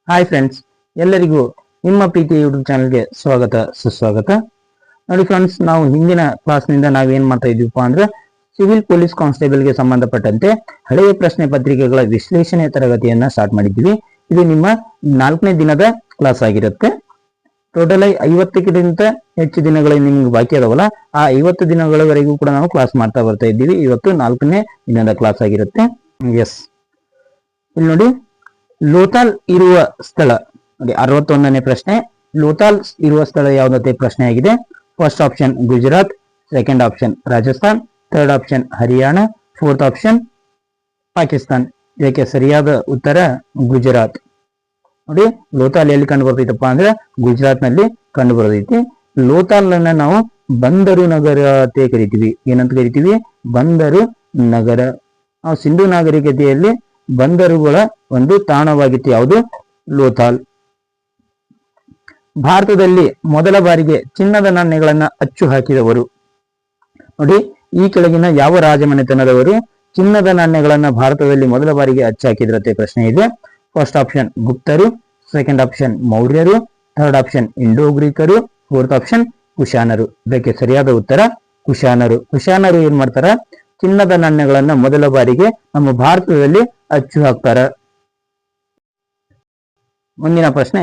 Hi friends, ಎಲ್ಲರಿಗೂ ನಿಮ್ಮ ಪ್ರೀತಿ YouTube ಚಾನಲ್ಗೆ ಸ್ವಾಗತ ಸುಸ್ವಾಗತ. ನೋಡಿ ಫ್ರೆಂಡ್ಸ್, ನಾವು ಹಿಂದಿನ ಕ್ಲಾಸ್ನಿಂದ ನಾವೇನ್ ಮಾಡ್ತಾ ಇದೀವಪ್ಪ ಅಂದ್ರೆ ಸಿವಿಲ್ ಪೊಲೀಸ್ ಕಾನ್ಸ್ಟೇಬಲ್ಗೆ ಸಂಬಂಧಪಟ್ಟಂತೆ ಹಳೆಯ ಪ್ರಶ್ನೆ ಪತ್ರಿಕೆಗಳ ವಿಶ್ಲೇಷಣೆ ತರಗತಿಯನ್ನ ಸ್ಟಾರ್ಟ್ ಮಾಡಿದ್ದೀವಿ. ಇದು ನಿಮ್ಮ 4ನೇ ದಿನದ ಕ್ಲಾಸ್ ಆಗಿರುತ್ತೆ. ಟೋಟಲ್ ಆಗಿ 50ಕ್ಕಿಂತ ಹೆಚ್ಚು ದಿನಗಳು ನಿಮ್ಗೆ ಬಾಕಿ ಅದಾವಲ್ಲ, ಆ 50 ದಿನಗಳವರೆಗೂ ಕೂಡ ನಾವು ಕ್ಲಾಸ್ ಮಾಡ್ತಾ ಬರ್ತಾ ಇದ್ದೀವಿ. ಇವತ್ತು 4ನೇ ದಿನದ ಕ್ಲಾಸ್ ಆಗಿರುತ್ತೆ. ಎಸ್, ಇಲ್ಲಿ ನೋಡಿ, ಲೋಥಾಲ್ ಇರುವ ಸ್ಥಳ ನೋಡಿ. 61ನೇ ಪ್ರಶ್ನೆ, ಲೋಥಾಲ್ ಇರುವ ಸ್ಥಳ ಯಾವುದಂತೆ ಪ್ರಶ್ನೆ ಆಗಿದೆ. First option Gujarat, second option Rajasthan, third option Haryana, fourth option Pakistan. ಇದಕ್ಕೆ ಸರಿಯಾದ ಉತ್ತರ ಗುಜರಾತ್. ನೋಡಿ, ಲೋಥಾಲ್ ಎಲ್ಲಿ ಕಂಡು ಬರ್ತೈತಪ್ಪ ಅಂದ್ರೆ ಗುಜರಾತ್ ನಲ್ಲಿ ಕಂಡು ಬರ್ತೈತಿ. ಲೋಥಾಲ್ ಅನ್ನ ನಾವು ಬಂದರು ನಗರ ಅಂತ ಕರಿತೀವಿ. ಏನಂತ ಕರಿತೀವಿ? ಬಂದರು ನಗರ. ನಾವು ಸಿಂಧು ನಾಗರಿಕತೆಯಲ್ಲಿ ಬಂದರುಗಳ ಒಂದು ತಾಣವಾಗಿತ್ತು ಯಾವುದು? ಲೋಥಾಲ್. ಭಾರತದಲ್ಲಿ ಮೊದಲ ಬಾರಿಗೆ ಚಿನ್ನದ ನಾಣ್ಯಗಳನ್ನ ಅಚ್ಚು ಹಾಕಿದವರು ನೋಡಿ. ಈ ಕೆಳಗಿನ ಯಾವ ರಾಜಮನೆತನದವರು ಚಿನ್ನದ ನಾಣ್ಯಗಳನ್ನ ಭಾರತದಲ್ಲಿ ಮೊದಲ ಬಾರಿಗೆ ಅಚ್ಚು ಹಾಕಿದ್ರತೆ ಪ್ರಶ್ನೆ ಇದೆ. ಫಸ್ಟ್ ಆಪ್ಷನ್ ಗುಪ್ತರು, ಸೆಕೆಂಡ್ ಆಪ್ಷನ್ ಮೌರ್ಯರು, ಥರ್ಡ್ ಆಪ್ಷನ್ ಇಂಡೋ ಗ್ರೀಕರು, ಫೋರ್ತ್ ಆಪ್ಷನ್ ಕುಶಾನರು. ಇದಕ್ಕೆ ಸರಿಯಾದ ಉತ್ತರ ಕುಶಾನರು. ಕುಶಾನರು ಏನ್ ಮಾಡ್ತಾರ? ಚಿನ್ನದ ನಾಣ್ಯಗಳನ್ನ ಮೊದಲ ಬಾರಿಗೆ ನಮ್ಮ ಭಾರತದಲ್ಲಿ ಅಚ್ಚು ಹಾಕ್ತಾರ. ಮುಂದಿನ ಪ್ರಶ್ನೆ,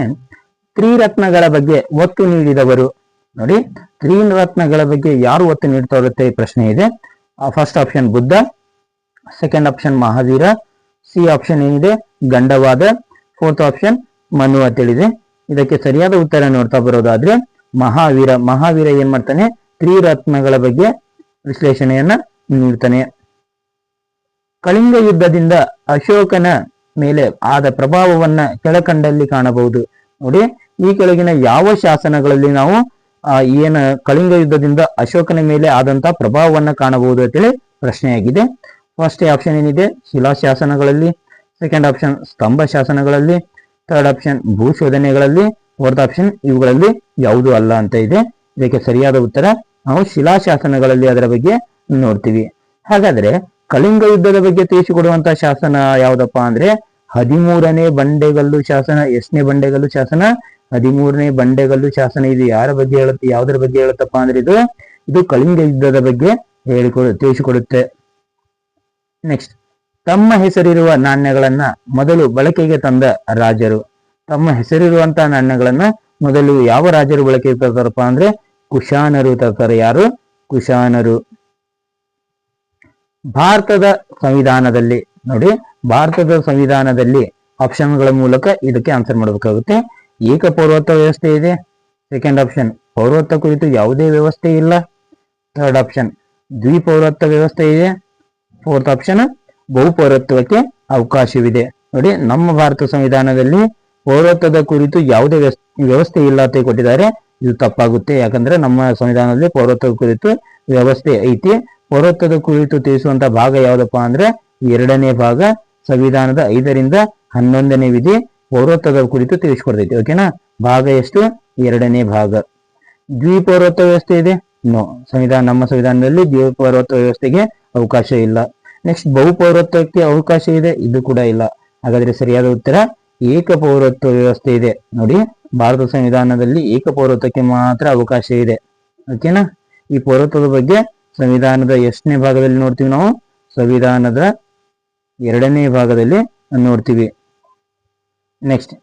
ತ್ರಿರತ್ನಗಳ ಬಗ್ಗೆ ಒತ್ತು ನೀಡಿದವರು ನೋಡಿ. ತ್ರಿರತ್ನಗಳ ಬಗ್ಗೆ ಯಾರು ಒತ್ತು ನೀಡ್ತಾ ಇರುತ್ತೆ ಪ್ರಶ್ನೆ ಇದೆ. First option Buddha, second option Mahavira, C option ಏನಿದೆ ಗಂಡವಾದ, ಫೋರ್ತ್ ಆಪ್ಷನ್ ಮನು ಅಂತ ಹೇಳಿದೆ. ಇದಕ್ಕೆ ಸರಿಯಾದ ಉತ್ತರ ನೋಡ್ತಾ ಬರೋದಾದ್ರೆ ಮಹಾವೀರ. ಮಹಾವೀರ ಏನ್ ಮಾಡ್ತಾನೆ? ತ್ರಿರತ್ನಗಳ ಬಗ್ಗೆ ವಿಶ್ಲೇಷಣೆಯನ್ನ ನೀಡ್ತಾನೆ. ಕಳಿಂಗ ಯುದ್ಧದಿಂದ ಅಶೋಕನ ಮೇಲೆ ಆದ ಪ್ರಭಾವವನ್ನ ಕೆಳಕಂಡಲ್ಲಿ ಕಾಣಬಹುದು ನೋಡಿ. ಈ ಕೆಳಗಿನ ಯಾವ ಶಾಸನಗಳಲ್ಲಿ ನಾವು ಏನ ಕಳಿಂಗ ಯುದ್ಧದಿಂದ ಅಶೋಕನ ಮೇಲೆ ಆದಂತ ಪ್ರಭಾವವನ್ನ ಕಾಣಬಹುದು ಅಂತೇಳಿ ಪ್ರಶ್ನೆಯಾಗಿದೆ. ಫಸ್ಟ್ ಆಪ್ಷನ್ ಏನಿದೆ ಶಿಲಾಶಾಸನಗಳಲ್ಲಿ, ಸೆಕೆಂಡ್ ಆಪ್ಷನ್ ಸ್ತಂಭ ಶಾಸನಗಳಲ್ಲಿ, ಥರ್ಡ್ ಆಪ್ಷನ್ ಭೂಶೋಧನೆಗಳಲ್ಲಿ, ಫೋರ್ತ್ ಆಪ್ಷನ್ ಇವುಗಳಲ್ಲಿ ಯಾವುದು ಅಲ್ಲ ಅಂತ ಇದೆ. ಇದಕ್ಕೆ ಸರಿಯಾದ ಉತ್ತರ ನಾವು ಶಿಲಾಶಾಸನಗಳಲ್ಲಿ ಅದರ ಬಗ್ಗೆ ನೋಡ್ತೀವಿ. ಹಾಗಾದ್ರೆ ಕಳಿಂಗ ಯುದ್ಧದ ಬಗ್ಗೆ ತಿಳಿಸಿಕೊಡುವಂತಹ ಶಾಸನ ಯಾವ್ದಪ್ಪ ಅಂದ್ರೆ 13ನೇ ಬಂಡೆಗಲ್ಲು ಶಾಸನ. ಎಷ್ಟನೇ ಬಂಡೆಗಲ್ಲು ಶಾಸನ? 13ನೇ ಬಂಡೆಗಲ್ಲು ಶಾಸನ. ಇದು ಯಾರ ಬಗ್ಗೆ ಹೇಳುತ್ತೆ? ಯಾವ್ದ್ರ ಬಗ್ಗೆ ಹೇಳುತ್ತಪ್ಪ ಅಂದ್ರೆ ಇದು ಕಳಿಂಗ ಯುದ್ಧದ ಬಗ್ಗೆ ತಿಳಿಸಿಕೊಡುತ್ತೆ. ನೆಕ್ಸ್ಟ್, ತಮ್ಮ ಹೆಸರಿರುವ ನಾಣ್ಯಗಳನ್ನ ಮೊದಲು ಬಳಕೆಗೆ ತಂದ ರಾಜರು. ತಮ್ಮ ಹೆಸರಿರುವಂತಹ ನಾಣ್ಯಗಳನ್ನ ಮೊದಲು ಯಾವ ರಾಜರು ಬಳಕೆಗೆ ತರ್ತಾರಪ್ಪ ಅಂದ್ರೆ ಕುಶಾನರು ತರ್ತಾರೆ. ಯಾರು? ಕುಶಾನರು. ಭಾರತದ ಸಂವಿಧಾನದಲ್ಲಿ ನೋಡಿ, ಭಾರತದ ಸಂವಿಧಾನದಲ್ಲಿ ಆಪ್ಷನ್ಗಳ ಮೂಲಕ ಇದಕ್ಕೆ ಆನ್ಸರ್ ಮಾಡಬೇಕಾಗುತ್ತೆ. ಏಕ ಪೌರತ್ವ ವ್ಯವಸ್ಥೆ ಇದೆ, ಸೆಕೆಂಡ್ ಆಪ್ಷನ್ ಪೌರತ್ವ ಕುರಿತು ಯಾವುದೇ ವ್ಯವಸ್ಥೆ ಇಲ್ಲ, ಥರ್ಡ್ ಆಪ್ಷನ್ ದ್ವಿಪೌರತ್ವ ವ್ಯವಸ್ಥೆ ಇದೆ, ಫೋರ್ತ್ ಆಪ್ಷನ್ ಬಹುಪೌರತ್ವಕ್ಕೆ ಅವಕಾಶವಿದೆ. ನೋಡಿ, ನಮ್ಮ ಭಾರತ ಸಂವಿಧಾನದಲ್ಲಿ ಪೌರತ್ವದ ಕುರಿತು ಯಾವುದೇ ವ್ಯವಸ್ಥೆ ಇಲ್ಲ ಅಂತ ಕೊಟ್ಟಿದ್ದಾರೆ. ಇದು ತಪ್ಪಾಗುತ್ತೆ. ಯಾಕಂದ್ರೆ ನಮ್ಮ ಸಂವಿಧಾನದಲ್ಲಿ ಪೌರತ್ವ ಕುರಿತು ವ್ಯವಸ್ಥೆ ಐತಿ. ಪೌರತ್ವದ ಕುರಿತು ತಿಳಿಸುವಂತ ಭಾಗ ಯಾವ್ದಪ್ಪ ಅಂದ್ರೆ 2ನೇ ಭಾಗ. ಸಂವಿಧಾನದ 5ರಿಂದ 11ನೇ ವಿಧಿ ಪೌರತ್ವದ ಕುರಿತು ತಿಳಿಸ್ಕೊಡ್ತೈತಿ. ಓಕೆನಾ? ಭಾಗ ಎಷ್ಟು? 2ನೇ ಭಾಗ. ದ್ವಿಪೌರತ್ವ ವ್ಯವಸ್ಥೆ ಇದೆ? ನೋ, ನಮ್ಮ ಸಂವಿಧಾನದಲ್ಲಿ ದ್ವಿಪೌರತ್ವ ವ್ಯವಸ್ಥೆಗೆ ಅವಕಾಶ ಇಲ್ಲ. ನೆಕ್ಸ್ಟ್, ಬಹುಪೌರತ್ವಕ್ಕೆ ಅವಕಾಶ ಇದೆ? ಇದು ಕೂಡ ಇಲ್ಲ. ಹಾಗಾದ್ರೆ ಸರಿಯಾದ ಉತ್ತರ ಏಕ ಪೌರತ್ವ ವ್ಯವಸ್ಥೆ ಇದೆ. ನೋಡಿ, ಭಾರತ ಸಂವಿಧಾನದಲ್ಲಿ ಏಕ ಪೌರತ್ವಕ್ಕೆ ಮಾತ್ರ ಅವಕಾಶ ಇದೆ. ಓಕೆನಾ? ಈ ಪೌರತ್ವದ ಬಗ್ಗೆ ಸಂವಿಧಾನದ ಎಷ್ಟನೇ ಭಾಗದಲ್ಲಿ ನೋಡ್ತೀವಿ ನಾವು? ಸಂವಿಧಾನದ 2ನೇ ಭಾಗದಲ್ಲಿ ನೋಡ್ತೀವಿ. ನೆಕ್ಸ್ಟ್,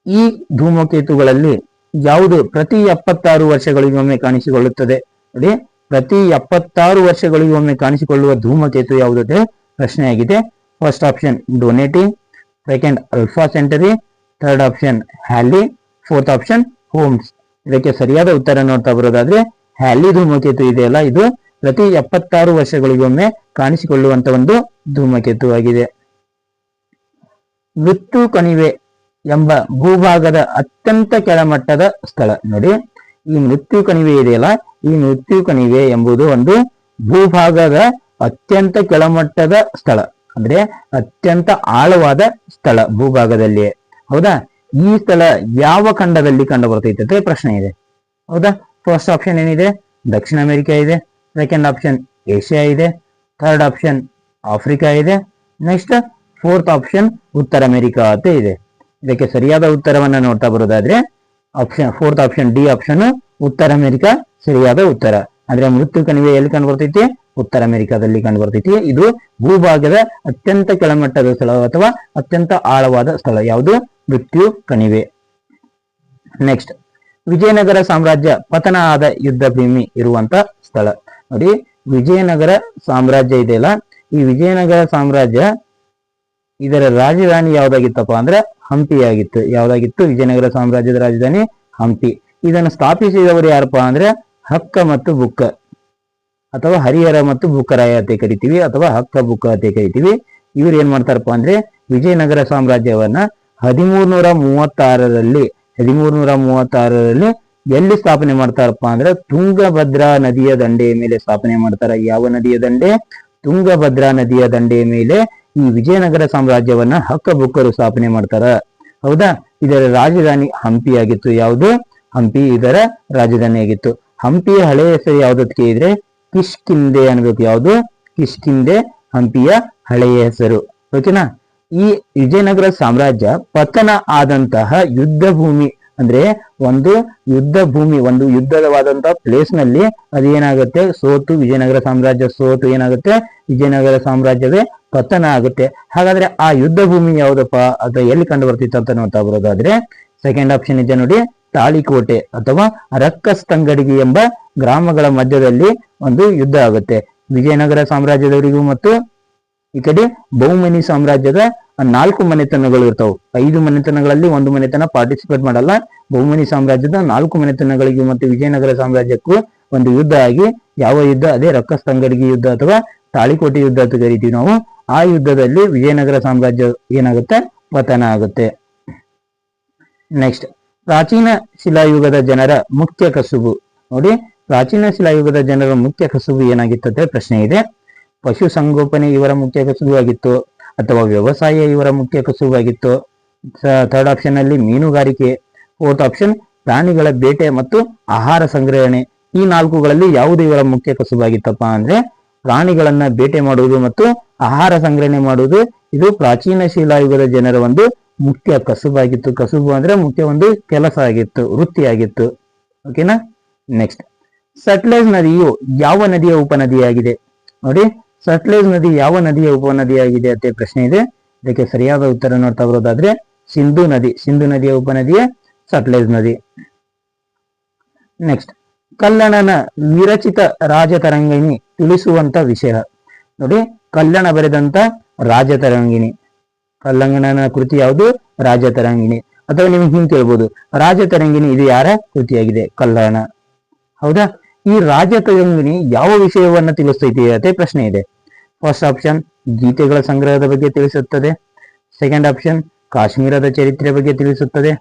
ಈ ಧೂಮಕೇತುಗಳಲ್ಲಿ ಯಾವುದು ಪ್ರತಿ 76 ವರ್ಷಗಳಿಗೊಮ್ಮೆ ಕಾಣಿಸಿಕೊಳ್ಳುತ್ತದೆ? ನೋಡಿ, ಪ್ರತಿ 76 ವರ್ಷಗಳಿಗೊಮ್ಮೆ ಕಾಣಿಸಿಕೊಳ್ಳುವ ಧೂಮಕೇತು ಯಾವುದೇ ಪ್ರಶ್ನೆಯಾಗಿದೆ. First option Donati, second Alpha Centauri, third option Halley, fourth option Holmes. ಇದಕ್ಕೆ ಸರಿಯಾದ ಉತ್ತರ ನೋಡ್ತಾ ಬರೋದಾದ್ರೆ ಹ್ಯಾಲಿ ಧೂಮಕೇತು ಇದೆಯಲ್ಲ, ಇದು ಪ್ರತಿ 76 ವರ್ಷಗಳಿಗೊಮ್ಮೆ ಕಾಣಿಸಿಕೊಳ್ಳುವಂತ ಒಂದು ಧೂಮಕೇತು ಆಗಿದೆ. ಮೃತ್ಯು ಕಣಿವೆ ಎಂಬ ಭೂಭಾಗದ ಅತ್ಯಂತ ಕೆಳಮಟ್ಟದ ಸ್ಥಳ. ನೋಡಿ, ಈ ಮೃತ್ಯು ಕಣಿವೆ ಇದೆಯಲ್ಲ, ಈ ಮೃತ್ಯು ಕಣಿವೆ ಎಂಬುದು ಒಂದು ಭೂಭಾಗದ ಅತ್ಯಂತ ಕೆಳಮಟ್ಟದ ಸ್ಥಳ, ಅಂದ್ರೆ ಅತ್ಯಂತ ಆಳವಾದ ಸ್ಥಳ ಭೂಭಾಗದಲ್ಲಿ. ಹೌದಾ? ಈ ಸ್ಥಳ ಯಾವ ಖಂಡದಲ್ಲಿ ಕಂಡು ಬರ್ತೈತೆ ಪ್ರಶ್ನೆ ಇದೆ. ಹೌದಾ? ಫಸ್ಟ್ ಆಪ್ಷನ್ ಏನಿದೆ? ದಕ್ಷಿಣ ಅಮೆರಿಕಾ ಇದೆ, ಸೆಕೆಂಡ್ ಆಪ್ಷನ್ ಏಷ್ಯಾ ಇದೆ, ಥರ್ಡ್ ಆಪ್ಷನ್ ಆಫ್ರಿಕಾ ಇದೆ, ನೆಕ್ಸ್ಟ್ ಫೋರ್ತ್ ಆಪ್ಷನ್ ಉತ್ತರ ಅಮೆರಿಕಾ ಅಂತ ಇದೆ. ಇದಕ್ಕೆ ಸರಿಯಾದ ಉತ್ತರವನ್ನ ನೋಡ್ತಾ ಬರೋದಾದ್ರೆ ಫೋರ್ತ್ ಆಪ್ಷನ್ ಡಿ ಆಪ್ಷನ್ ಉತ್ತರ ಅಮೆರಿಕ ಸರಿಯಾದ ಉತ್ತರ. ಅಂದ್ರೆ ಮೃತ್ಯು ಕಣಿವೆ ಎಲ್ಲಿ ಕಂಡು ಬರ್ತೈತಿ? ಉತ್ತರ ಅಮೆರಿಕಾದಲ್ಲಿ ಕಂಡು ಬರ್ತೈತಿ. ಇದು ಭೂಭಾಗದ ಅತ್ಯಂತ ಕೆಳಮಟ್ಟದ ಸ್ಥಳ ಅಥವಾ ಅತ್ಯಂತ ಆಳವಾದ ಸ್ಥಳ ಯಾವುದು? ಮೃತ್ಯು ಕಣಿವೆ. ನೆಕ್ಸ್ಟ್, ವಿಜಯನಗರ ಸಾಮ್ರಾಜ್ಯ ಪತನ ಆದ ಯುದ್ಧ ಭೂಮಿ ಇರುವಂತ ಸ್ಥಳ. ನೋಡಿ, ವಿಜಯನಗರ ಸಾಮ್ರಾಜ್ಯ ಇದೆಯಲ್ಲ, ಈ ವಿಜಯನಗರ ಸಾಮ್ರಾಜ್ಯ ಇದರ ರಾಜಧಾನಿ ಯಾವ್ದಾಗಿತ್ತಪ್ಪ ಅಂದ್ರೆ ಹಂಪಿ ಆಗಿತ್ತು. ಯಾವ್ದಾಗಿತ್ತು? ವಿಜಯನಗರ ಸಾಮ್ರಾಜ್ಯದ ರಾಜಧಾನಿ ಹಂಪಿ. ಇದನ್ನು ಸ್ಥಾಪಿಸಿದವರು ಯಾರಪ್ಪ ಅಂದ್ರೆ ಹಕ್ಕ ಮತ್ತು ಬುಕ್ಕ ಅಥವಾ ಹರಿಹರ ಮತ್ತು ಬುಕ್ಕರಾಯ ಅಂತ ಕರಿತೀವಿ, ಅಥವಾ ಹಕ್ಕ ಬುಕ್ಕ ಅಂತ ಕರಿತೀವಿ. ಇವ್ರು ಏನ್ ಮಾಡ್ತಾರಪ್ಪ ಅಂದ್ರೆ ವಿಜಯನಗರ ಸಾಮ್ರಾಜ್ಯವನ್ನ 1336ರಲ್ಲಿ ಎಲ್ಲಿ ಸ್ಥಾಪನೆ ಮಾಡ್ತಾರಪ್ಪ ಅಂದ್ರೆ ತುಂಗಭದ್ರಾ ನದಿಯ ದಂಡೆಯ ಮೇಲೆ ಸ್ಥಾಪನೆ ಮಾಡ್ತಾರ. ಯಾವ ನದಿಯ ದಂಡೆ? ತುಂಗಭದ್ರಾ ನದಿಯ ದಂಡೆಯ ಮೇಲೆ ಈ ವಿಜಯನಗರ ಸಾಮ್ರಾಜ್ಯವನ್ನ ಹಕ್ಕ ಬುಕ್ಕರು ಸ್ಥಾಪನೆ ಮಾಡ್ತಾರ. ಹೌದಾ? ಇದರ ರಾಜಧಾನಿ ಹಂಪಿ ಆಗಿತ್ತು. ಯಾವುದು? ಹಂಪಿ ಇದರ ರಾಜಧಾನಿ ಆಗಿತ್ತು. ಹಂಪಿಯ ಹಳೆಯ ಹೆಸರು ಯಾವ್ದಕ್ಕೆ ಇದ್ರೆ ಕಿಷ್ಕಿಂದೆ ಅನ್ಬೇಕು. ಯಾವುದು? ಕಿಷ್ಕಿಂದೆ ಹಂಪಿಯ ಹಳೆಯ ಹೆಸರು. ಓಕೆನಾ? ಈ ವಿಜಯನಗರ ಸಾಮ್ರಾಜ್ಯ ಪತನ ಆದಂತಹ ಯುದ್ಧ ಭೂಮಿ ಅಂದ್ರೆ ಒಂದು ಯುದ್ಧ ಭೂಮಿ, ಒಂದು ಯುದ್ಧವಾದಂತಹ ಪ್ಲೇಸ್ ನಲ್ಲಿ ಅದೇನಾಗುತ್ತೆ? ಸೋತು ವಿಜಯನಗರ ಸಾಮ್ರಾಜ್ಯ ಸೋತು ಏನಾಗುತ್ತೆ? ವಿಜಯನಗರ ಸಾಮ್ರಾಜ್ಯವೇ ಪತನ ಆಗುತ್ತೆ. ಹಾಗಾದ್ರೆ ಆ ಯುದ್ಧ ಭೂಮಿ ಯಾವ್ದಪ್ಪ ಅಥವಾ ಎಲ್ಲಿ ಕಂಡು ಬರ್ತಿತ್ತು ಅಂತ ನೋಡ್ತಾ ಬರೋದಾದ್ರೆ ಸೆಕೆಂಡ್ ಆಪ್ಷನ್ ಇದೆ ನೋಡಿ, ತಾಳಿಕೋಟೆ ಅಥವಾ ರಕ್ಕಸ್ತಂಗಡಿಗೆ ಎಂಬ ಗ್ರಾಮಗಳ ಮಧ್ಯದಲ್ಲಿ ಒಂದು ಯುದ್ಧ ಆಗುತ್ತೆ. ವಿಜಯನಗರ ಸಾಮ್ರಾಜ್ಯದವರಿಗೂ ಮತ್ತು ಈ ಕಡೆ ಬಹುಮನಿ ಸಾಮ್ರಾಜ್ಯದ 4 ಮನೆತನಗಳು ಇರ್ತಾವೆ. 5 ಮನೆತನಗಳಲ್ಲಿ ಒಂದು ಮನೆತನ ಪಾರ್ಟಿಸಿಪೇಟ್ ಮಾಡಲ್ಲ. ಬಹುಮನಿ ಸಾಮ್ರಾಜ್ಯದ 4 ಮನೆತನಗಳಿಗೂ ಮತ್ತು ವಿಜಯನಗರ ಸಾಮ್ರಾಜ್ಯಕ್ಕೂ ಒಂದು ಯುದ್ಧ ಆಗಿ, ಯಾವ ಯುದ್ಧ? ಅದೇ ರಕ್ಕಸ್ತಂಗಡಿಗೆ ಯುದ್ಧ ಅಥವಾ ತಾಳಿಕೋಟೆ ಯುದ್ಧ ಅಂತ ಕರಿತೀವಿ ನಾವು. ಆ ಯುದ್ಧದಲ್ಲಿ ವಿಜಯನಗರ ಸಾಮ್ರಾಜ್ಯ ಏನಾಗುತ್ತೆ? ಪತನ ಆಗುತ್ತೆ. ನೆಕ್ಸ್ಟ್, ಪ್ರಾಚೀನ ಶಿಲಾಯುಗದ ಜನರ ಮುಖ್ಯ ಕಸುಬು. ನೋಡಿ, ಪ್ರಾಚೀನ ಶಿಲಾಯುಗದ ಜನರ ಮುಖ್ಯ ಕಸುಬು ಏನಾಗಿತ್ತು ಪ್ರಶ್ನೆ ಇದೆ. ಪಶು ಸಂಗೋಪನೆ ಇವರ ಮುಖ್ಯ ಕಸುಬು ಆಗಿತ್ತು ಅಥವಾ ವ್ಯವಸಾಯ ಇವರ ಮುಖ್ಯ ಕಸುಬು ಆಗಿತ್ತು? ಥರ್ಡ್ ಆಪ್ಷನ್ ಅಲ್ಲಿ ಮೀನುಗಾರಿಕೆ. ಫೋರ್ತ್ ಆಪ್ಷನ್ ಪ್ರಾಣಿಗಳ ಬೇಟೆ ಮತ್ತು ಆಹಾರ ಸಂಗ್ರಹಣೆ. ಈ 4ಗಳಲ್ಲಿ ಯಾವುದು ಇವರ ಮುಖ್ಯ ಕಸುಬಾಗಿತ್ತಪ್ಪ ಅಂದ್ರೆ ಪ್ರಾಣಿಗಳನ್ನ ಬೇಟೆ ಮಾಡುವುದು ಮತ್ತು ಆಹಾರ ಸಂಗ್ರಹಣೆ ಮಾಡುವುದು. ಇದು ಪ್ರಾಚೀನ ಶಿಲಾಯುಗದ ಜನರ ಒಂದು ಮುಖ್ಯ ಕಸುಬಾಗಿತ್ತು. ಕಸುಬು ಅಂದ್ರೆ ಮುಖ್ಯ ಒಂದು ಕೆಲಸ ಆಗಿತ್ತು, ವೃತ್ತಿಯಾಗಿತ್ತು. ಓಕೆನಾ? ನೆಕ್ಸ್ಟ್, ಸಟ್ಲೇಜ್ ನದಿಯು ಯಾವ ನದಿಯ ಉಪನದಿಯಾಗಿದೆ? ನೋಡಿ, ಸಟ್ಲೇಜ್ ನದಿ ಯಾವ ನದಿಯ ಉಪನದಿಯಾಗಿದೆ ಅಂತ ಪ್ರಶ್ನೆ ಇದೆ. ಇದಕ್ಕೆ ಸರಿಯಾದ ಉತ್ತರ ನೋಡ್ತಾ ಬರೋದಾದ್ರೆ ಸಿಂಧು ನದಿ. ಸಿಂಧು ನದಿಯ ಉಪನದಿಯೇ ಸಟ್ಲೇಜ್ ನದಿ. ನೆಕ್ಸ್ಟ್, ಕಲ್ಲಣನ ವಿರಚಿತ ರಾಜತರಂಗಿಣಿ ತಿಳಿಸುವಂತ ವಿಷಯ. ನೋಡಿ, ಕಲ್ಲಣ ಬರೆದಂತ ರಾಜತರಂಗಿಣಿ. ಕಲ್ಲಂಗಣನ ಕೃತಿ ಯಾವುದು? ರಾಜತರಂಗಿಣಿ. ಅಥವಾ ನಿಮ್ಗೆ ಹಿಂಗೆ ಕೇಳ್ಬೋದು, ರಾಜತರಂಗಿಣಿ ಇದು ಯಾರ ಕೃತಿಯಾಗಿದೆ? ಕಲ್ಲಣ. ಹೌದಾ? ಈ ರಾಜತರಂಗಿಣಿ ಯಾವ ವಿಷಯವನ್ನ ತಿಳಿಸ್ತೈತಿ ಅಂತ ಪ್ರಶ್ನೆ ಇದೆ. ಫಸ್ಟ್ ಆಪ್ಷನ್ ಗೀತೆಗಳ ಸಂಗ್ರಹದ ಬಗ್ಗೆ ತಿಳಿಸುತ್ತದೆ. ಸೆಕೆಂಡ್ ಆಪ್ಷನ್ ಕಾಶ್ಮೀರದ ಚರಿತ್ರೆ ಬಗ್ಗೆ ತಿಳಿಸುತ್ತದೆ.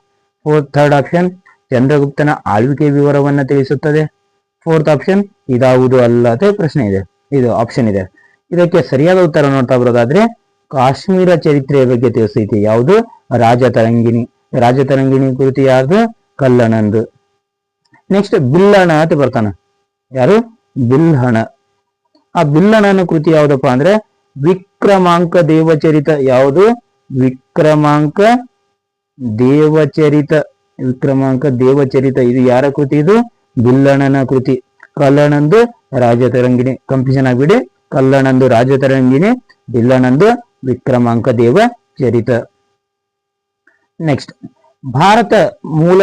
ಥರ್ಡ್ ಆಪ್ಷನ್ ಚಂದ್ರಗುಪ್ತನ ಆಳ್ವಿಕೆ ವಿವರವನ್ನ ತಿಳಿಸುತ್ತದೆ. ಫೋರ್ತ್ ಆಪ್ಷನ್ ಇದಾವುದು ಅಲ್ಲ ಅಂತ ಪ್ರಶ್ನೆ ಇದೆ. ಇದು ಆಪ್ಷನ್ ಇದೆ. ಇದಕ್ಕೆ ಸರಿಯಾದ ಉತ್ತರ ನೋಡ್ತಾ ಬರೋದಾದ್ರೆ ಕಾಶ್ಮೀರ ಚರಿತ್ರೆಯ ಬಗ್ಗೆ ತಿಳಿಸ್ತೈತಿ. ಯಾವುದು? ರಾಜತರಂಗಿಣಿ. ರಾಜತರಂಗಿಣಿ ಕುರಿತು ಯಾರ್ದು? ಕಲ್ಲಣಂದು. ನೆಕ್ಸ್ಟ್, ಬಿಲ್ಲಣ ಅಂತ ಬರ್ತಾನ. ಯಾರು? ಬಿಲ್ಹಣ. ಆ ಬಿಲ್ಲಣನ ಕೃತಿ ಯಾವ್ದಪ್ಪ ಅಂದ್ರೆ ವಿಕ್ರಮಾಂಕ ದೇವಚರಿತ. ಯಾವುದು? ವಿಕ್ರಮಾಂಕ ದೇವಚರಿತ. ವಿಕ್ರಮಾಂಕ ದೇವಚರಿತ ಇದು ಯಾರ ಕೃತಿ? ಇದು ಬಿಲ್ಲಣನ ಕೃತಿ. ಕಲ್ಲಣಂದು ರಾಜತರಂಗಿಣಿ. ಕನ್ಫ್ಯೂಷನ್ ಆಗ್ಬಿಡಿ. ಕಲ್ಲಣಂದು ರಾಜತರಂಗಿಣಿ, ಬಿಲ್ಲಣಂದು ವಿಕ್ರಮಾಂಕ ದೇವಚರಿತ. ನೆಕ್ಸ್ಟ್, ಭಾರತದ ಮೂಲ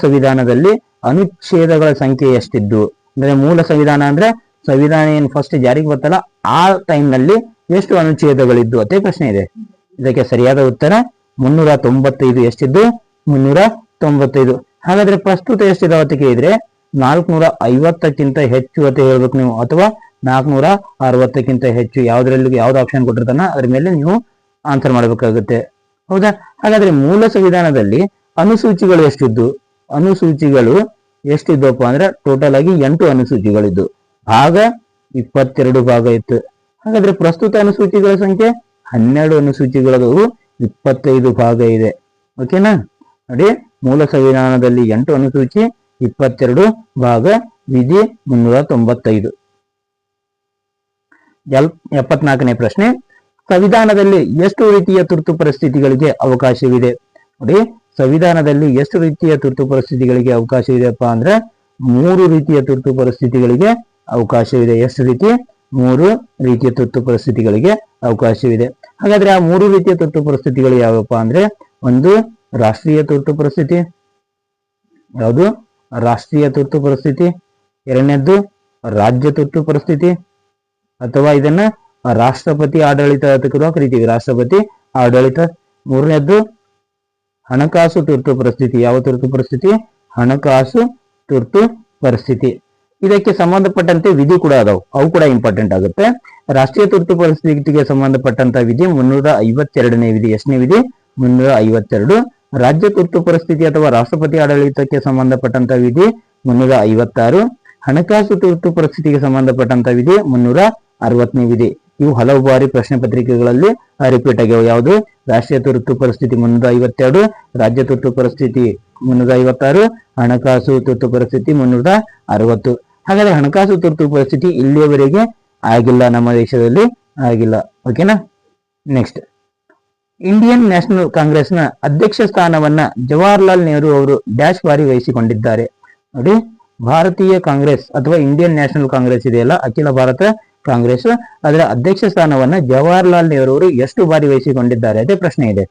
ಸಂವಿಧಾನದಲ್ಲಿ ಅನುಚ್ಛೇದಗಳ ಸಂಖ್ಯೆ ಎಷ್ಟಿದ್ದು? ಅಂದ್ರೆ ಮೂಲ ಸಂವಿಧಾನ ಅಂದ್ರೆ ಸಂವಿಧಾನ ಏನ್ ಫಸ್ಟ್ ಜಾರಿಗೆ ಬರ್ತಲ್ಲ ಆ ಟೈಮ್ ನಲ್ಲಿ ಎಷ್ಟು ಅನುಚ್ಛೇದಗಳಿದ್ದು ಅಂತ ಪ್ರಶ್ನೆ ಇದೆ. ಇದಕ್ಕೆ ಸರಿಯಾದ ಉತ್ತರ 395. ಎಷ್ಟಿದ್ದು? 395. ಹಾಗಾದ್ರೆ ಪ್ರಸ್ತುತ ಎಷ್ಟಿದಾವ ಅಂತ ಕೇಳಿದ್ರೆ 450ಕ್ಕಿಂತ ಹೆಚ್ಚು ಅಂತ ಹೇಳ್ಬೇಕು ನೀವು, ಅಥವಾ 460ಕ್ಕಿಂತ ಹೆಚ್ಚು. ಯಾವ್ದ್ರಲ್ಲಿ ಯಾವ್ದು ಆಪ್ಷನ್ ಕೊಟ್ಟಿರ್ತಾನ ಅದ್ರ ಮೇಲೆ ನೀವು ಆನ್ಸರ್ ಮಾಡ್ಬೇಕಾಗುತ್ತೆ. ಹೌದಾ? ಹಾಗಾದ್ರೆ ಮೂಲ ಸಂವಿಧಾನದಲ್ಲಿ ಅನುಸೂಚಿಗಳು ಎಷ್ಟಿದ್ದು? ಅನುಸೂಚಿಗಳು ಎಷ್ಟಿದ್ದಪ್ಪ ಅಂದ್ರೆ ಟೋಟಲ್ ಆಗಿ 8 ಅನುಸೂಚಿಗಳಿದ್ದು. ಭಾಗ 22 ಭಾಗ ಇತ್ತು. ಹಾಗಾದ್ರೆ ಪ್ರಸ್ತುತ ಅನುಸೂಚಿಗಳ ಸಂಖ್ಯೆ 12 ಅನುಸೂಚಿಗಳು, 25 ಭಾಗ ಇದೆ. ಓಕೆನಾ? ನೋಡಿ, ಮೂಲ ಸಂವಿಧಾನದಲ್ಲಿ 8 ಅನುಸೂಚಿ, 22 ಭಾಗ, ವಿಧಿ 395. 74ನೇ ಪ್ರಶ್ನೆ, ಸಂವಿಧಾನದಲ್ಲಿ ಎಷ್ಟು ರೀತಿಯ ತುರ್ತು ಪರಿಸ್ಥಿತಿಗಳಿಗೆ ಅವಕಾಶವಿದೆ? ನೋಡಿ, ಸಂವಿಧಾನದಲ್ಲಿ ಎಷ್ಟು ರೀತಿಯ ತುರ್ತು ಪರಿಸ್ಥಿತಿಗಳಿಗೆ ಅವಕಾಶವಿದೆಪ್ಪ ಅಂದ್ರೆ 3 ರೀತಿಯ ತುರ್ತು ಪರಿಸ್ಥಿತಿಗಳಿಗೆ ಅವಕಾಶವಿದೆ. ಎಷ್ಟು ರೀತಿ? 3 ರೀತಿಯ ತುರ್ತು ಪರಿಸ್ಥಿತಿಗಳಿಗೆ ಅವಕಾಶವಿದೆ. ಹಾಗಾದ್ರೆ ಆ 3 ರೀತಿಯ ತುರ್ತು ಪರಿಸ್ಥಿತಿಗಳು ಯಾವಪ್ಪ ಅಂದ್ರೆ, ಒಂದು ರಾಷ್ಟ್ರೀಯ ತುರ್ತು ಪರಿಸ್ಥಿತಿ. ಯಾವುದು? ರಾಷ್ಟ್ರೀಯ ತುರ್ತು ಪರಿಸ್ಥಿತಿ. ಎರಡನೇದ್ದು ರಾಜ್ಯ ತುರ್ತು ಪರಿಸ್ಥಿತಿ, ಅಥವಾ ಇದನ್ನ ರಾಷ್ಟ್ರಪತಿ ಆಡಳಿತ ಅಂತ ಕೂಡ ಕರಿತೀವಿ, ರಾಷ್ಟ್ರಪತಿ ಆಡಳಿತ. ಮೂರನೇದ್ದು ಹಣಕಾಸು ತುರ್ತು ಪರಿಸ್ಥಿತಿ. ಯಾವ ತುರ್ತು ಪರಿಸ್ಥಿತಿ? ಹಣಕಾಸು ತುರ್ತು ಪರಿಸ್ಥಿತಿ. ಇದಕ್ಕೆ ಸಂಬಂಧಪಟ್ಟಂತೆ ವಿಧಿ ಕೂಡ ಅದಾವು, ಅವು ಕೂಡ ಇಂಪಾರ್ಟೆಂಟ್ ಆಗುತ್ತೆ. ರಾಷ್ಟ್ರೀಯ ತುರ್ತು ಪರಿಸ್ಥಿತಿಗೆ ಸಂಬಂಧಪಟ್ಟಂತ ವಿಧಿ 352ನೇ ವಿಧಿ. ಎಷ್ಟನೇ ವಿಧಿ? 352. ರಾಜ್ಯ ತುರ್ತು ಪರಿಸ್ಥಿತಿ ಅಥವಾ ರಾಷ್ಟ್ರಪತಿ ಆಡಳಿತಕ್ಕೆ ಸಂಬಂಧಪಟ್ಟಂತ ವಿಧಿ 356. ಹಣಕಾಸು ತುರ್ತು ಪರಿಸ್ಥಿತಿಗೆ ಸಂಬಂಧಪಟ್ಟಂತ ವಿಧಿ 360ನೇ ವಿಧಿ. ಇವು ಹಲವು ಬಾರಿ ಪ್ರಶ್ನೆ ಪತ್ರಿಕೆಗಳಲ್ಲಿ ರಿಪೀಟ್ ಆಗ್ಯಾವ. ಯಾವುದು? ರಾಷ್ಟ್ರೀಯ ತುರ್ತು ಪರಿಸ್ಥಿತಿ 352, ರಾಜ್ಯ ತುರ್ತು ಪರಿಸ್ಥಿತಿ 356, ಹಣಕಾಸು ತುರ್ತು ಪರಿಸ್ಥಿತಿ 360. ಹಾಗಾದ್ರೆ ಹಣಕಾಸು ತುರ್ತು ಪರಿಸ್ಥಿತಿ ಇಲ್ಲಿಯವರೆಗೆ ಆಗಿಲ್ಲ, ನಮ್ಮ ದೇಶದಲ್ಲಿ ಆಗಿಲ್ಲ. ಓಕೆನಾ? ನೆಕ್ಸ್ಟ್, ಇಂಡಿಯನ್ ನ್ಯಾಷನಲ್ ಕಾಂಗ್ರೆಸ್ನ ಅಧ್ಯಕ್ಷ ಸ್ಥಾನವನ್ನ ಜವಾಹರ್ಲಾಲ್ ನೆಹರು ಅವರು ಡ್ಯಾಶ್ ಬಾರಿ ವಹಿಸಿಕೊಂಡಿದ್ದಾರೆ. ನೋಡಿ, ಭಾರತೀಯ ಕಾಂಗ್ರೆಸ್ ಅಥವಾ ಇಂಡಿಯನ್ ನ್ಯಾಷನಲ್ ಕಾಂಗ್ರೆಸ್ ಇದೆಯಲ್ಲ, ಅಖಿಲ ಭಾರತ ಕಾಂಗ್ರೆಸ್, ಅದರ ಅಧ್ಯಕ್ಷ ಸ್ಥಾನವನ್ನ ಜವಾಹರ್ಲಾಲ್ ನೆಹರು ಅವರು ಎಷ್ಟು ಬಾರಿ ವಹಿಸಿಕೊಂಡಿದ್ದಾರೆ ಅದೇ ಪ್ರಶ್ನೆ ಇದೆ.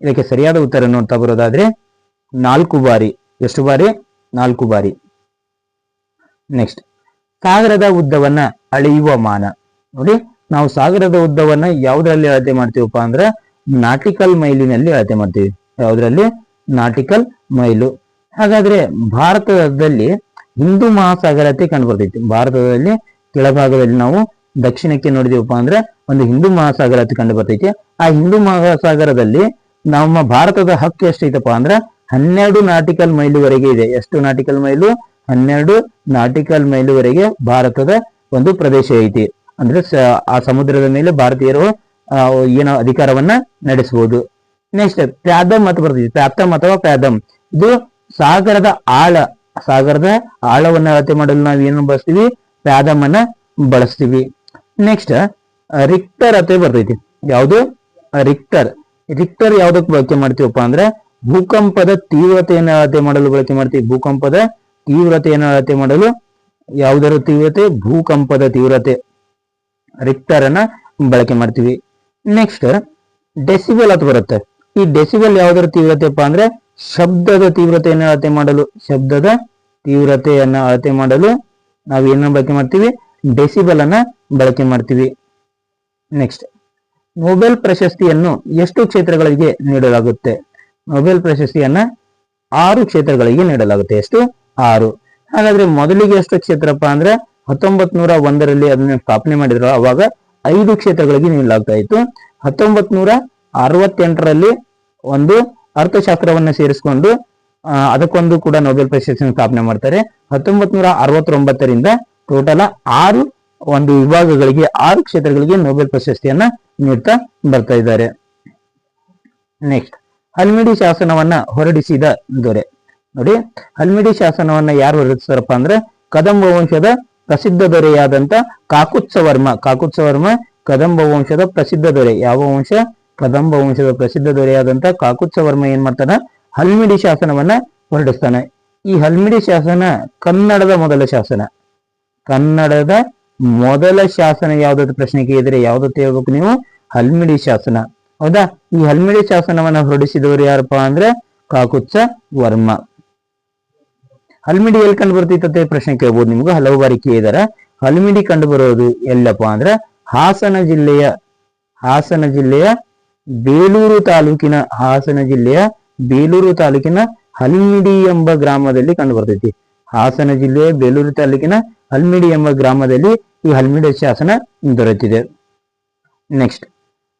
ಇದಕ್ಕೆ ಸರಿಯಾದ ಉತ್ತರ ನೋಡ್ತಾ ಬರೋದಾದ್ರೆ 4 ಬಾರಿ. ಎಷ್ಟು ಬಾರಿ? 4 ಬಾರಿ. ನೆಕ್ಸ್ಟ್, ಸಾಗರದ ಉದ್ದವನ್ನ ಅಳೆಯುವ ಮಾನ. ನೋಡಿ, ನಾವು ಸಾಗರದ ಉದ್ದವನ್ನ ಯಾವುದ್ರಲ್ಲಿ ಅಳತೆ ಮಾಡ್ತೀವಪ್ಪ ಅಂದ್ರೆ ನಾಟಿಕಲ್ ಮೈಲಿನಲ್ಲಿ ಅಳತೆ ಮಾಡ್ತೀವಿ. ಯಾವುದ್ರಲ್ಲಿ? Nautical mile. ಹಾಗಾದ್ರೆ ಭಾರತದಲ್ಲಿ ಹಿಂದೂ ಮಹಾಸಾಗರತೆ ಕಂಡು ಬರ್ತೈತಿ. ಭಾರತದಲ್ಲಿ ಕೆಳಭಾಗದಲ್ಲಿ ನಾವು ದಕ್ಷಿಣಕ್ಕೆ ನೋಡಿದೀವಪ್ಪ ಅಂದ್ರೆ ಒಂದು ಹಿಂದೂ ಮಹಾಸಾಗರತೆ ಕಂಡು ಬರ್ತೈತಿ. ಆ ಹಿಂದೂ ಮಹಾಸಾಗರದಲ್ಲಿ ನಮ್ಮ ಭಾರತದ ಹಕ್ಕು ಎಷ್ಟೈತಪ್ಪ ಅಂದ್ರೆ 12 ನಾಟಿಕಲ್ ಮೈಲುವರೆಗೆ ಇದೆ. ಎಷ್ಟು ನಾಟಿಕಲ್ ಮೈಲು? 12 ನಾಟಿಕಲ್ ಮೈಲುವರೆಗೆ ಭಾರತದ ಒಂದು ಪ್ರದೇಶ ಐತಿ. ಅಂದ್ರೆ ಆ ಸಮುದ್ರದ ಮೇಲೆ ಭಾರತೀಯರು ಏನೋ ಅಧಿಕಾರವನ್ನ ನಡೆಸಬಹುದು. ನೆಕ್ಸ್ಟ್, ಪ್ಯಾದಮ್ ಅಂತ ಬರ್ತೈತಿ. ಪ್ಯಾಪ್ತಮ್ ಅಥವಾ ಪ್ಯಾದಮ್, ಇದು ಸಾಗರದ ಆಳ. ಸಾಗರದ ಆಳವನ್ನ ಅಳತೆ ಮಾಡಲು ನಾವು ಏನು ಬಳಸ್ತೀವಿ? ಪ್ಯಾದಮ್ ಅನ್ನ ಬಳಸ್ತೀವಿ. ನೆಕ್ಸ್ಟ್, ರಿಕ್ಟರ್ ಅಂತ ಬರ್ತೈತಿ. ಯಾವುದು? ರಿಕ್ಟರ್. ರಿಕ್ಟರ್ ಯಾವ್ದಕ್ಕೆ ಬಳಕೆ ಮಾಡ್ತೀವಪ್ಪ ಅಂದ್ರೆ ಭೂಕಂಪದ ತೀವ್ರತೆಯನ್ನು ಅಳತೆ ಮಾಡಲು ಬಳಕೆ ಮಾಡ್ತೀವಿ. ಭೂಕಂಪದ ತೀವ್ರತೆಯನ್ನು ಅಳತೆ ಮಾಡಲು. ಯಾವುದರ ತೀವ್ರತೆ? ಭೂಕಂಪದ ತೀವ್ರತೆ. ರಿಕ್ಟರ್ ಅನ್ನ ಬಳಕೆ ಮಾಡ್ತೀವಿ. ನೆಕ್ಸ್ಟ್, ಡೆಸಿಬಲ್ ಅಂತ ಬರುತ್ತೆ. ಈ ಡೆಸಿಬಲ್ ಯಾವುದರ ತೀವ್ರತೆಪ್ಪ ಅಂದ್ರೆ ಶಬ್ದದ ತೀವ್ರತೆಯನ್ನು ಅಳತೆ ಮಾಡಲು. ಶಬ್ದದ ತೀವ್ರತೆಯನ್ನ ಅಳತೆ ಮಾಡಲು ನಾವು ಏನನ್ನ ಬಳಕೆ ಮಾಡ್ತೀವಿ? ಡೆಸಿಬಲ್ ಅನ್ನ ಬಳಕೆ ಮಾಡ್ತೀವಿ. ನೆಕ್ಸ್ಟ್, ನೊಬೆಲ್ ಪ್ರಶಸ್ತಿಯನ್ನು ಎಷ್ಟು ಕ್ಷೇತ್ರಗಳಿಗೆ ನೀಡಲಾಗುತ್ತೆ? ನೊಬೆಲ್ ಪ್ರಶಸ್ತಿಯನ್ನ 6 ಕ್ಷೇತ್ರಗಳಿಗೆ ನೀಡಲಾಗುತ್ತೆ. ಎಷ್ಟು? 6. ಹಾಗಾದ್ರೆ ಮೊದಲಿಗೆ ಎಷ್ಟು ಕ್ಷೇತ್ರಪ್ಪ ಅಂದ್ರೆ 1901ರಲ್ಲಿ ಅದನ್ನ ಸ್ಥಾಪನೆ ಮಾಡಿದ್ರು. ಅವಾಗ 5 ಕ್ಷೇತ್ರಗಳಿಗೆ ನೀಡಲಾಗ್ತಾ ಇತ್ತು. 1968ರಲ್ಲಿ ಒಂದು ಅರ್ಥಶಾಸ್ತ್ರವನ್ನ ಸೇರಿಸಿಕೊಂಡು ಅದಕ್ಕೊಂದು ಕೂಡ ನೊಬೆಲ್ ಪ್ರಶಸ್ತಿಯನ್ನು ಸ್ಥಾಪನೆ ಮಾಡ್ತಾರೆ. 1969ರಿಂದ ಟೋಟಲ್ 6 ಒಂದು ವಿಭಾಗಗಳಿಗೆ 6 ಕ್ಷೇತ್ರಗಳಿಗೆ ನೊಬೆಲ್ ಪ್ರಶಸ್ತಿಯನ್ನ ನೀಡ್ತಾ ಬರ್ತಾ ಇದ್ದಾರೆ. ನೆಕ್ಸ್ಟ್, ಹಲ್ಮಿಡಿ ಶಾಸನವನ್ನ ಹೊರಡಿಸಿದ ದೊರೆ. ನೋಡಿ, ಹಲ್ಮಿಡಿ ಶಾಸನವನ್ನ ಯಾರು ಹೊರಡಿಸ್ತಾರಪ್ಪ ಅಂದ್ರೆ ಕದಂಬ ವಂಶದ ಪ್ರಸಿದ್ಧ ದೊರೆಯಾದಂತ ಕಾಕುತ್ಸವರ್ಮ. ಕಾಕುತ್ಸವರ್ಮ ಕದಂಬ ವಂಶದ ಪ್ರಸಿದ್ಧ ದೊರೆ. ಯಾವ ವಂಶ? ಕದಂಬ ವಂಶದ ಪ್ರಸಿದ್ಧ ದೊರೆಯಾದಂತ ಕಾಕುತ್ಸವರ್ಮ ಏನ್ ಮಾಡ್ತಾನ? ಹಲ್ಮಿಡಿ ಶಾಸನವನ್ನ ಹೊರಡಿಸ್ತಾನೆ. ಈ ಹಲ್ಮಿಡಿ ಶಾಸನ ಕನ್ನಡದ ಮೊದಲ ಶಾಸನ. ಕನ್ನಡದ ಮೊದಲ ಶಾಸನ ಯಾವ್ದಾದ್ರು ಪ್ರಶ್ನೆ ಕೇಳಿದ್ರೆ ಯಾವ್ದತ್ತು ಹೇಳ್ಬೇಕು ನೀವು? ಹಲ್ಮಿಡಿ ಶಾಸನ. ಹೌದಾ? ಈ ಹಲ್ಮಿಡಿ ಶಾಸನವನ್ನ ಹೊರಡಿಸಿದವರು ಯಾರಪ್ಪ ಅಂದ್ರೆ ಕಾಕುತ್ಸ ವರ್ಮ. ಹಲ್ಮಿಡಿ ಎಲ್ಲಿ ಕಂಡು ಬರ್ತಿತ್ತಂತೆ ಪ್ರಶ್ನೆ ಕೇಳ್ಬೋದು ನಿಮ್ಗೆ, ಹಲವು ಬಾರಿ ಕೇಳಿದಾರ. ಹಲ್ಮಿಡಿ ಕಂಡು ಬರೋದು ಎಲ್ಲಪ್ಪ ಅಂದ್ರೆ ಹಾಸನ ಜಿಲ್ಲೆಯ ಬೇಲೂರು ತಾಲೂಕಿನ ಹಲ್ಮಿಡಿ ಎಂಬ ಗ್ರಾಮದಲ್ಲಿ ಕಂಡು ಬರ್ತೈತಿ. ಹಾಸನ ಜಿಲ್ಲೆಯ ಬೇಲೂರು ತಾಲೂಕಿನ ಹಲ್ಮಿಡಿ ಎಂಬ ಗ್ರಾಮದಲ್ಲಿ ಈ ಹಲ್ಮಿಡಿ ಶಾಸನ ದೊರೆತಿದೆ. ನೆಕ್ಸ್ಟ್,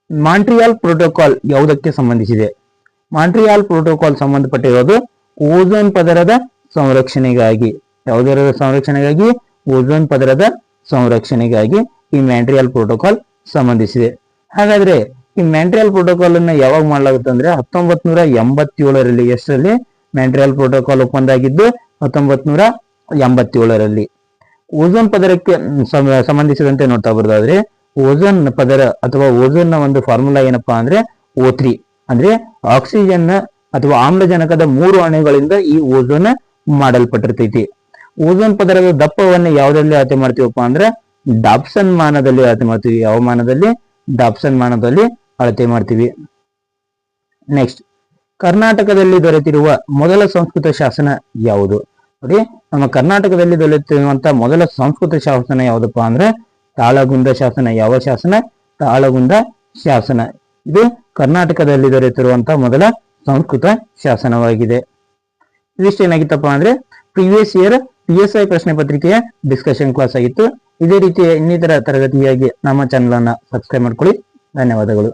ಮಾಂಟ್ರಿಯಾಲ್ ಪ್ರೋಟೋಕಾಲ್ ಯಾವುದಕ್ಕೆ ಸಂಬಂಧಿಸಿದೆ? ಮಾಂಟ್ರಿಯಾಲ್ ಪ್ರೋಟೋಕಾಲ್ ಸಂಬಂಧಪಟ್ಟಿರೋದು ಓಝೋನ್ ಪದರದ ಸಂರಕ್ಷಣೆಗಾಗಿ. ಯಾವುದರ ಸಂರಕ್ಷಣೆಗಾಗಿ? ಓಝೋನ್ ಪದರದ ಸಂರಕ್ಷಣೆಗಾಗಿ ಈ ಮಾಂಟ್ರಿಯಾಲ್ ಪ್ರೋಟೋಕಾಲ್ ಸಂಬಂಧಿಸಿದೆ. ಹಾಗಾದ್ರೆ ಈ ಮಾಂಟ್ರಿಯಾಲ್ ಪ್ರೋಟೋಕಾಲ್ ಅನ್ನ ಯಾವಾಗ ಮಾಡಲಾಗುತ್ತೆ ಅಂದ್ರೆ 1987ರಲ್ಲಿ. ಎಷ್ಟರಲ್ಲಿ ಮಾಂಟ್ರಿಯಾಲ್ ಪ್ರೋಟೋಕಾಲ್ ಒಪ್ಪಂದ ಆಗಿದ್ದು? 1987ರಲ್ಲಿ. ಓಝೋನ್ ಪದರಕ್ಕೆ ಸಂಬಂಧಿಸಿದಂತೆ ನೋಡ್ತಾ ಬರೋದಾದ್ರೆ ಓಝೋನ್ ಪದರ ಅಥವಾ ಓಝೋನ್ ನ ಒಂದು ಫಾರ್ಮುಲಾ ಏನಪ್ಪಾ ಅಂದ್ರೆ O3. ಅಂದ್ರೆ ಆಕ್ಸಿಜನ್ ಅಥವಾ ಆಮ್ಲಜನಕದ 3 ಅಣುಗಳಿಂದ ಈ ಓಝೋನ್ ಮಾಡಲ್ಪಟ್ಟಿರ್ತೈತಿ. ಓಝೋನ್ ಪದರದ ದಪ್ಪವನ್ನು ಯಾವುದರಲ್ಲಿ ಅಳತೆ ಮಾಡ್ತೀವಪ್ಪ ಅಂದ್ರೆ ಡಾಪ್ಸನ್ ಮಾನದಲ್ಲಿ ಅಳತೆ ಮಾಡ್ತೀವಿ. ಯಾವ ಮಾನದಲ್ಲಿ? ಡಾಪ್ಸನ್ ಮಾನದಲ್ಲಿ ಅಳತೆ ಮಾಡ್ತೀವಿ. ನೆಕ್ಸ್ಟ್, ಕರ್ನಾಟಕದಲ್ಲಿ ದೊರೆತಿರುವ ಮೊದಲ ಸಂಸ್ಕೃತ ಶಾಸನ ಯಾವುದು? ನೋಡಿ, ನಮ್ಮ ಕರ್ನಾಟಕದಲ್ಲಿ ದೊರೆತಿರುವಂತಹ ಮೊದಲ ಸಂಸ್ಕೃತ ಶಾಸನ ಯಾವುದಪ್ಪ ಅಂದ್ರೆ ತಾಳಗುಂದ ಶಾಸನ. ಯಾವ ಶಾಸನ? ತಾಳಗುಂದ ಶಾಸನ. ಇದು ಕರ್ನಾಟಕದಲ್ಲಿ ದೊರೆತಿರುವಂತಹ ಮೊದಲ ಸಂಸ್ಕೃತ ಶಾಸನವಾಗಿದೆ. ಇದಿಷ್ಟೇನಾಗಿತ್ತಪ್ಪ ಅಂದ್ರೆ ಪ್ರಿವಿಯಸ್ ಇಯರ್ PSI ಪ್ರಶ್ನೆ ಪತ್ರಿಕೆಯ ಡಿಸ್ಕಷನ್ ಕ್ಲಾಸ್ ಆಗಿತ್ತು. ಇದೇ ರೀತಿಯ ಇನ್ನಿತರ ತರಗತಿಯಾಗಿ ನಮ್ಮ ಚಾನಲ್ ಅನ್ನ ಸಬ್ಸ್ಕ್ರೈಬ್ ಮಾಡ್ಕೊಳ್ಳಿ. ಧನ್ಯವಾದಗಳು.